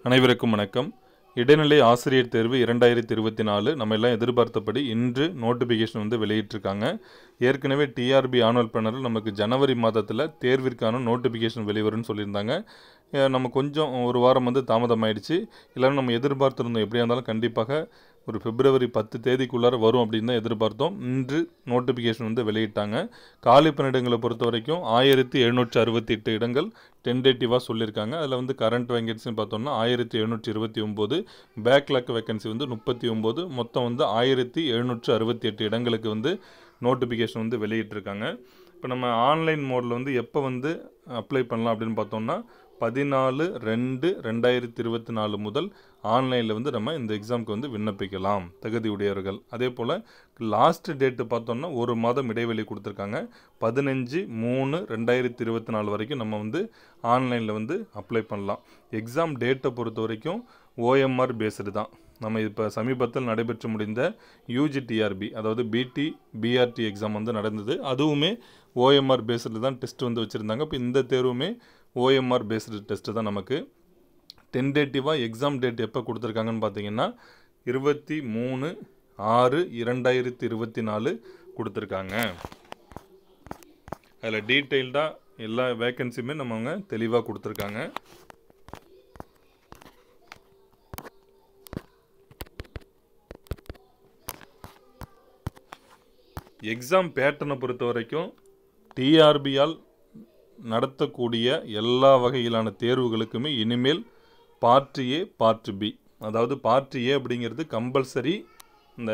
அனைவருக்கும் வணக்கம். இடைநிலை ஆசிரியர் தேர்வு 2024 நம்ம எல்லாம் எதிர்பார்த்தபடி இன்று நோட்டிஃபிகேஷன் வெளியிட்டிருக்காங்க. ஏற்கனவே டிஆர்பி ஆனுவல் பிளானரில் நமக்கு ஜனவரி மாதத்தில் தேர்விற்கான நோட்டிஃபிகேஷன் வெளிவரும்னு சொல்லியிருந்தாங்க. நம்ம கொஞ்சம் ஒரு வாரம் தாமதமாயிடுச்சு. இல்லைன்னா நம்ம எதிர்பார்த்துருந்தோம் எப்படியா இருந்தாலும் கண்டிப்பாக ஒரு பிப்ரவரி 10 தேதிக்குள்ளார வரும் அப்படின்னு தான் எதிர்பார்த்தோம். இன்று நோட்டிஃபிகேஷன் வெளியிட்டாங்க. காலி பணியிடங்களை பொறுத்த வரைக்கும் 1768 இடங்கள் டென்டேட்டிவாக சொல்லியிருக்காங்க. அதில் கரண்ட் வேகன்சின்னு பார்த்தோம்னா 1729, பேக்லாக் வேகன்சி 39, மொத்தம் 1768 இடங்களுக்கு நோட்டிஃபிகேஷன் வெளியிட்டிருக்காங்க. இப்போ நம்ம ஆன்லைன் மோடில் எப்போ அப்ளை பண்ணலாம் அப்படின்னு பார்த்தோம்னா 14/2/2024 முதல் ஆன்லைனில் நம்ம இந்த எக்ஸாமுக்கு விண்ணப்பிக்கலாம் தகுதி உடையவர்கள். அதே போல் லாஸ்ட் டேட்டு பார்த்தோம்னா ஒரு மாதம் இடைவெளி கொடுத்துருக்காங்க. 15/3/2024 வரைக்கும் நம்ம ஆன்லைனில் அப்ளை பண்ணலாம். எக்ஸாம் டேட்டை பொறுத்த வரைக்கும் ஓஎம்ஆர் பேஸ்டு தான். நம்ம இப்போ சமீபத்தில் நடைபெற்று முடிந்த யூஜிடிஆர்பி அதாவது பிடி பிஆர்டி எக்ஸாம் நடந்தது. அதுவுமே ஓஎம்ஆர் பேஸ்டு தான் டெஸ்ட் வச்சுருந்தாங்க. இப்போ இந்த தேர்வுமே ஓஎம்ஆர் பேஸ்டு டெஸ்ட்டு தான். நமக்கு டென்டேட்டிவாக எக்ஸாம் டேட் எப்போ கொடுத்துருக்காங்கன்னு பார்த்தீங்கன்னா 23/6/2024 கொடுத்துருக்காங்க. அதில் டீட்டெயில்டாக எல்லா வேக்கன்சியுமே நம்ம தெளிவாக கொடுத்துருக்காங்க. எக்ஸாம் பேட்டர்னை பொறுத்த வரைக்கும் டிஆர்பியால் நடத்தக்கூடிய எல்லா வகையிலான தேர்வுகளுக்குமே இனிமேல் பார்ட் ஏ பார்ட் பி, அதாவது பார்ட் ஏ அப்படிங்கிறது கம்பல்சரி இந்த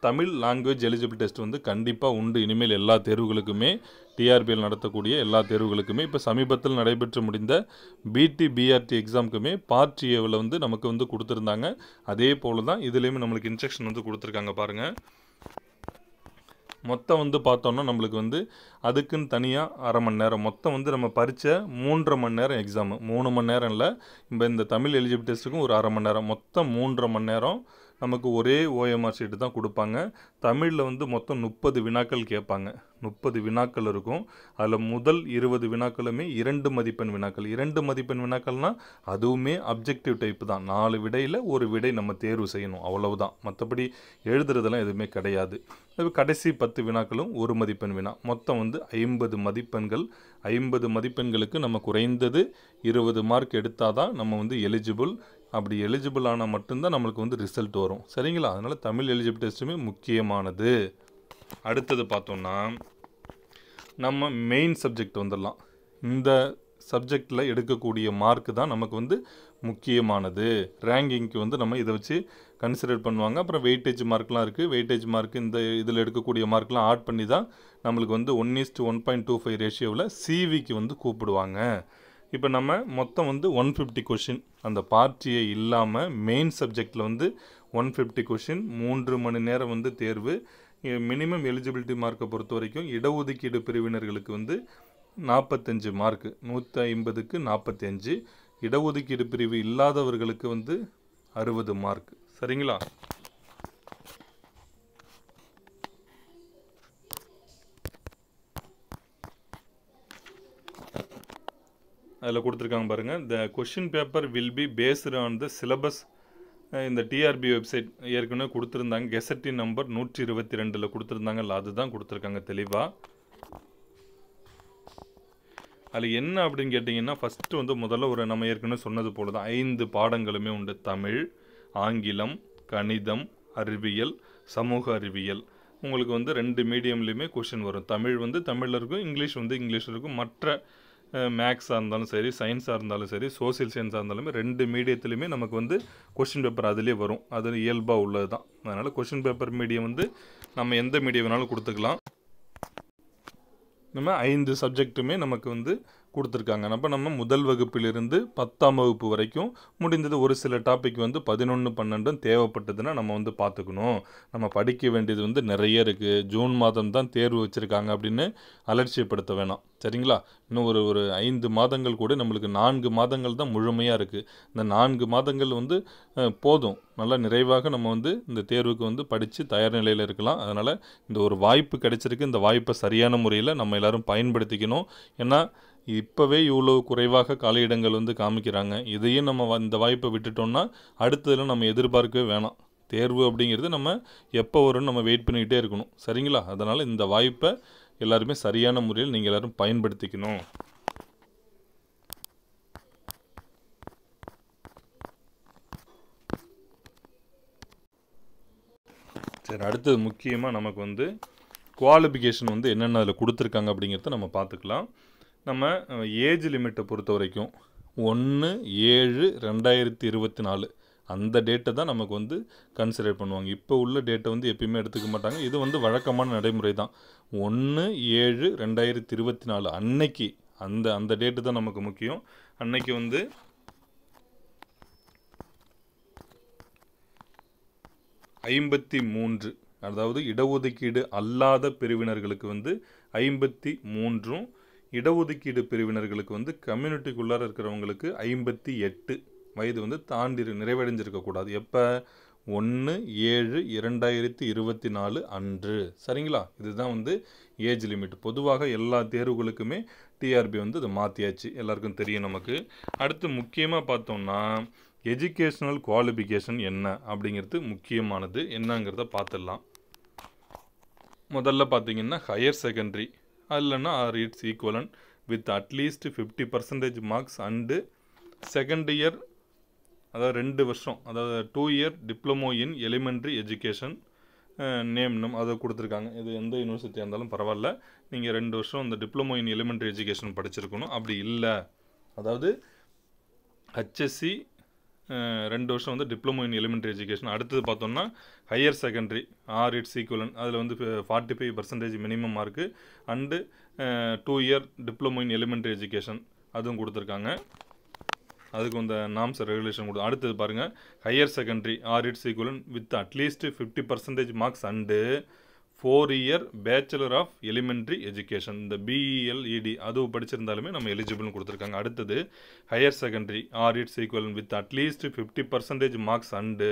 தமிழ் லாங்குவேஜ் எலிஜிபிள் டெஸ்ட் கண்டிப்பாக உண்டு. இனிமேல் எல்லா தேர்வுகளுக்குமே டிஆர்பியில் நடத்தக்கூடிய எல்லா தேர்வுகளுக்குமே இப்போ சமீபத்தில் நடைபெற்று முடிந்த பிடி பிஆர்டி எக்ஸாமுக்குமே பார்ட் ஏவில் நமக்கு கொடுத்துருந்தாங்க. அதே போல் தான் இதுலேயுமே நம்மளுக்கு இன்ஸ்ட்ரக்ஷன் கொடுத்துருக்காங்க பாருங்கள். மொத்தம் பார்த்தோன்னா நம்மளுக்கு அதுக்குன்னு தனியாக அரை மணி நேரம், மொத்தம் நம்ம பரீட்சை 3.5 மணி நேரம் எக்ஸாமு, 3 மணி நேரம் இல்லை. இப்போ இந்த தமிழ் எலிஜிபிள் டெஸ்ட்டுக்கும் ஒரு அரை மணி நேரம், மொத்தம் 3.5 மணி நேரம் நமக்கு ஒரே ஓஎம்ஆர் ஷீட்டு தான் கொடுப்பாங்க. தமிழில் மொத்தம் 30 வினாக்கள் கேட்பாங்க. 30 வினாக்கள் இருக்கும். அதில் முதல் 20 வினாக்களுமே 2 மதிப்பெண் வினாக்கள். 2 மதிப்பெண் வினாக்கள்னால் அதுவுமே அப்ஜெக்டிவ் டைப்பு தான். 4 விடையில் ஒரு விடை நம்ம தேர்வு செய்யணும், அவ்வளவுதான். மற்றபடி எழுதுறதெல்லாம் எதுவுமே கிடையாது. கடைசி 10 வினாக்களும் 1 மதிப்பெண் வினா. மொத்தம் 50 மதிப்பெண்கள். 50 மதிப்பெண்களுக்கு நம்ம குறைந்தது 20 மார்க் எடுத்தால் தான் நம்ம எலிஜிபிள். அப்படி எலிஜிபிள் ஆனால் மட்டும்தான் நம்மளுக்கு ரிசல்ட் வரும். சரிங்களா? அதனால் தமிழ் எலிஜிபிள் டெஸ்ட்டுமே முக்கியமானது. அடுத்தது பார்த்தோம்னா நம்ம மெயின் சப்ஜெக்ட் வந்துடலாம். இந்த சப்ஜெக்டில் எடுக்கக்கூடிய மார்க்கு தான் நமக்கு முக்கியமானது. ரேங்கிங்க்கு நம்ம இதை வச்சு கன்சிடர் பண்ணுவாங்க. அப்புறம் வெயிட்டேஜ் மார்க்லாம் இருக்குது. வெயிட்டேஜ் மார்க் இந்த இதில் எடுக்கக்கூடிய மார்க்லாம் ஆட் பண்ணி தான் நம்மளுக்கு 1:1.25 ரேஷியோவில் சிவிக்கு கூப்பிடுவாங்க. இப்போ நம்ம மொத்தம் 150 கொஷின் அந்த பார்ட்டியே இல்லாமல் மெயின் சப்ஜெக்டில் 150 கொஷின், 3 மணி நேரம் தேர்வு. மினிமம் எலிஜிபிலிட்டி மார்க்கை பொறுத்த வரைக்கும் இடஒதுக்கீடு பிரிவினர்களுக்கு 45 மார்க்கு, 150க்கு 45. இடஒதுக்கீடு பிரிவு இல்லாதவர்களுக்கு 60 மார்க். சரிங்களா? அதில் கொடுத்துருக்காங்க பாருங்கள். The question paper will be based on the syllabus. இந்த டிஆர்பி வெப்சைட் ஏற்கனவே கொடுத்துருந்தாங்க. கெசட்டி நம்பர் 122 கொடுத்துருந்தாங்க. அதுதான் கொடுத்துருக்காங்க தெளிவாக. அதில் என்ன அப்படின்னு கேட்டிங்கன்னா ஃபஸ்ட்டு முதல்ல நம்ம ஏற்கனவே சொன்னது போல தான் 5 பாடங்களுமே உண்டு. தமிழ், ஆங்கிலம், கணிதம், அறிவியல், சமூக அறிவியல். உங்களுக்கு 2 மீடியம்லேயுமே கொஷின் வரும். தமிழ் தமிழில் இருக்கும், இங்கிலீஷ் இங்கிலீஷில் இருக்கும். மற்ற மேக்ஸாக இருந்தாலும் சரி, சயின்ஸாக இருந்தாலும் சரி, சோசியல் சயின்ஸாக இருந்தாலுமே 2 மீடியத்துலையுமே நமக்கு கொஷின் பேப்பர் அதிலே வரும். அது இயல்பாக உள்ளது தான். அதனால் கொஷின் பேப்பர் மீடியம் நம்ம எந்த மீடியம் வேணாலும் கொடுத்துக்கலாம். நம்ம 5 சப்ஜெக்ட்டுமே நமக்கு கொடுத்துருக்காங்க. நம்ம முதல் வகுப்பிலிருந்து 10ஆம் வகுப்பு வரைக்கும் முடிந்தது. ஒரு சில டாபிக் 11, 12 தேவைப்பட்டதுன்னா நம்ம பார்த்துக்கணும். நம்ம படிக்க வேண்டியது நிறைய இருக்குது. ஜூன் மாதம் தான் தேர்வு வச்சுருக்காங்க அப்படின்னு அலட்சியப்படுத்த வேணாம். சரிங்களா? இன்னும் ஒரு 5 மாதங்கள் கூட நம்மளுக்கு 4 மாதங்கள் தான் முழுமையாக இருக்குது. இந்த 4 மாதங்கள் போதும். நல்லா நிறைவாக நம்ம இந்த தேர்வுக்கு படித்து தயார் நிலையில் இருக்கலாம். அதனால் இந்த ஒரு வாய்ப்பு கிடைச்சிருக்கு. இந்த வாய்ப்பை சரியான முறையில் நம்ம எல்லோரும் பயன்படுத்திக்கணும். ஏன்னா இப்போவே இவ்வளோ குறைவாக காலியிடங்கள் வந்து காமிக்கிறாங்க. இதையும் நம்ம இந்த வாய்ப்பை விட்டுட்டோம்னா அடுத்ததில் நம்ம எதிர்பார்க்கவே வேணாம். தேர்வு அப்படிங்கிறது நம்ம எப்போ வரும்னு நம்ம வெயிட் பண்ணிக்கிட்டே இருக்கணும். சரிங்களா? அதனால் இந்த வாய்ப்பை எல்லாருமே சரியான முறையில் நீங்கள் எல்லோரும் பயன்படுத்திக்கணும். சரி, அடுத்தது முக்கியமாக நமக்கு வந்து குவாலிஃபிகேஷன் வந்து என்னென்ன அதில் கொடுத்துருக்காங்க அப்படிங்கிறத நம்ம பார்த்துக்கலாம். நம்ம ஏஜ் லிமிட்டை பொறுத்த வரைக்கும் 1/7/2024 அந்த டேட்டை தான் நமக்கு வந்து கன்சிடர் பண்ணுவாங்க. இப்போ உள்ள டேட்டை வந்து எப்பயுமே எடுத்துக்க மாட்டாங்க. இது வந்து வழக்கமான நடைமுறை தான். 1/7/2024 அன்னைக்கு அந்த டேட்டு தான் நமக்கு முக்கியம். அன்னைக்கு வந்து 53, அதாவது இடஒதுக்கீடு அல்லாத பிரிவினர்களுக்கு வந்து 53ம், இடஒதுக்கீடு பிரிவினர்களுக்கு வந்து கம்யூனிட்டிக்குள்ளார இருக்கிறவங்களுக்கு 58 வயது வந்து தாண்டி நிறைவடைஞ்சிருக்கக்கூடாது. எப்போ? 1/7/2024 அன்று. சரிங்களா? இதுதான் வந்து ஏஜ் லிமிட். பொதுவாக எல்லா தேர்வுகளுக்குமே டிஆர்பி வந்து இதை மாற்றியாச்சு, எல்லாருக்கும் தெரியும் நமக்கு. அடுத்து முக்கியமாக பார்த்தோம்னா எஜுகேஷ்னல் குவாலிஃபிகேஷன் என்ன அப்படிங்கிறது முக்கியமானது. என்னங்கிறத பார்த்துடலாம். முதல்ல பார்த்தீங்கன்னா ஹையர் செகண்டரி இல்லைன்னா ஆர் இட்ஸ் ஈக்குவலன் வித் அட்லீஸ்ட் 50% மார்க்ஸ் அண்டு செகண்ட் இயர், அதாவது 2 வருஷம், அதாவது 2 year diploma in elementary education நேம் அதை கொடுத்துருக்காங்க. இது எந்த யூனிவர்சிட்டியாக இருந்தாலும் பரவாயில்ல, நீங்கள் 2 வருஷம் இந்த டிப்ளமோ இன் எலிமெண்ட்ரி எஜுகேஷன் படிச்சிருக்கணும். அப்படி இல்லை, அதாவது ஹச்எஸ்சி 2 வருஷம் வந்து டிப்ளமோ இன் எலிமெண்ட்ரி எஜுகேஷன். அடுத்தது பார்த்தோம்னா higher secondary or it's equivalent, அதில் வந்து 45% minimum mark and 2 year diploma in elementary education அதுவும் கொடுத்துருக்காங்க. அதுக்கு இந்த நாம்ஸ் ரெகுலேஷன் கொடுத்து. அடுத்தது பாருங்கள், higher secondary or it's equivalent with அட்லீஸ்ட் 50% marks and 4 year bachelor of elementary education, இந்த பிஇஎல்இடி அதுவும் படிச்சிருந்தாலுமே நம்ம எலிஜிபிள்னு கொடுத்துருக்காங்க. அடுத்தது higher secondary or it's equivalent with அட்லீஸ்ட் 50% marks and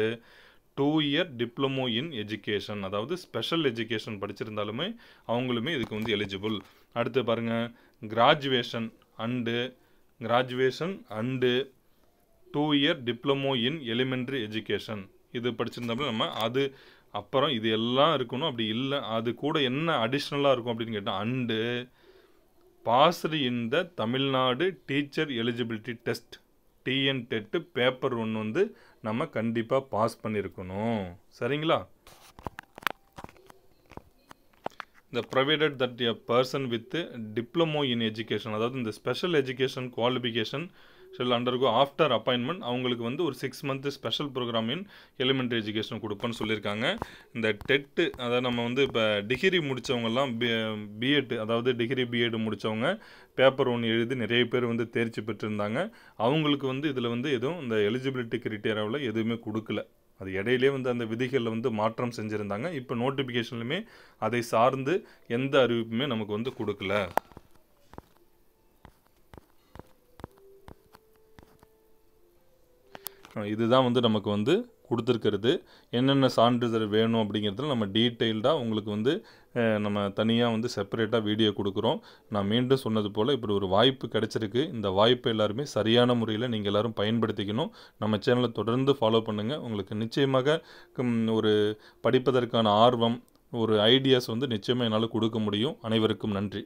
2 year diploma in education, அதாவது ஸ்பெஷல் எஜுகேஷன் படிச்சிருந்தாலுமே அவங்களுமே இதுக்கு வந்து எலிஜிபிள். அடுத்து பாருங்கள், graduation and 2 year diploma in elementary education இது படிச்சிருந்தாலும் நம்ம அது அப்புறம் இது எல்லாம் இருக்கணும். அப்படி இல்லை, அது கூட என்ன அடிஷ்னலாக இருக்கும் அப்படின்னு கேட்டால் and passed in the Tamil Nadu teacher eligibility test TN TET paper 1 வந்து நம்ம கண்டிப்பாக பாஸ் பண்ணியிருக்கணும். சரிங்களா? The provided that a person with diploma in education, அதாவது இந்த special education qualification shall undergo after appointment, அவங்களுக்கு வந்து ஒரு 6 month special programme in elementary education கொடுப்பேன்னு சொல்லியிருக்காங்க. இந்த டெட்டு, அதாவது நம்ம வந்து இப்போ டிகிரி முடித்தவங்கெல்லாம் பிஎட், அதாவது டிகிரி பிஎட் முடித்தவங்க பேப்பர் 1 எழுதி நிறைய பேர் வந்து தேர்ச்சி பெற்றிருந்தாங்க. அவங்களுக்கு வந்து இதில் வந்து எதுவும் இந்த எலிஜிபிலிட்டி கிரிட்டேரியாவில் எதுவுமே கொடுக்கல. அது இடையிலே வந்து அந்த விதிகளில் வந்து மாற்றம் செஞ்சுருந்தாங்க. இப்போ நோட்டிஃபிகேஷன்லையுமே அதை சார்ந்து எந்த அறிவிப்புமே நமக்கு வந்து கொடுக்கல. இதுதான் வந்து நமக்கு வந்து கொடுத்துருக்கிறது. என்னென்ன சான்றிதழ் வேணும் அப்படிங்கிறதுல நம்ம டீட்டெயில்டாக உங்களுக்கு வந்து நம்ம தனியாக வந்து செப்பரேட்டாக வீடியோ கொடுக்குறோம். நான் மீண்டும் சொன்னது போல் இப்படி ஒரு வாய்ப்பு கிடைச்சிருக்கு. இந்த வாய்ப்பை எல்லாருமே சரியான முறையில் நீங்கள் எல்லோரும் பயன்படுத்திக்கணும். நம்ம சேனலை தொடர்ந்து ஃபாலோ பண்ணுங்கள். உங்களுக்கு நிச்சயமாக ஒரு படிப்பதற்கான ஆர்வம், ஒரு ஐடியாஸ் வந்து நிச்சயமாக என்னால் கொடுக்க முடியும். அனைவருக்கும் நன்றி.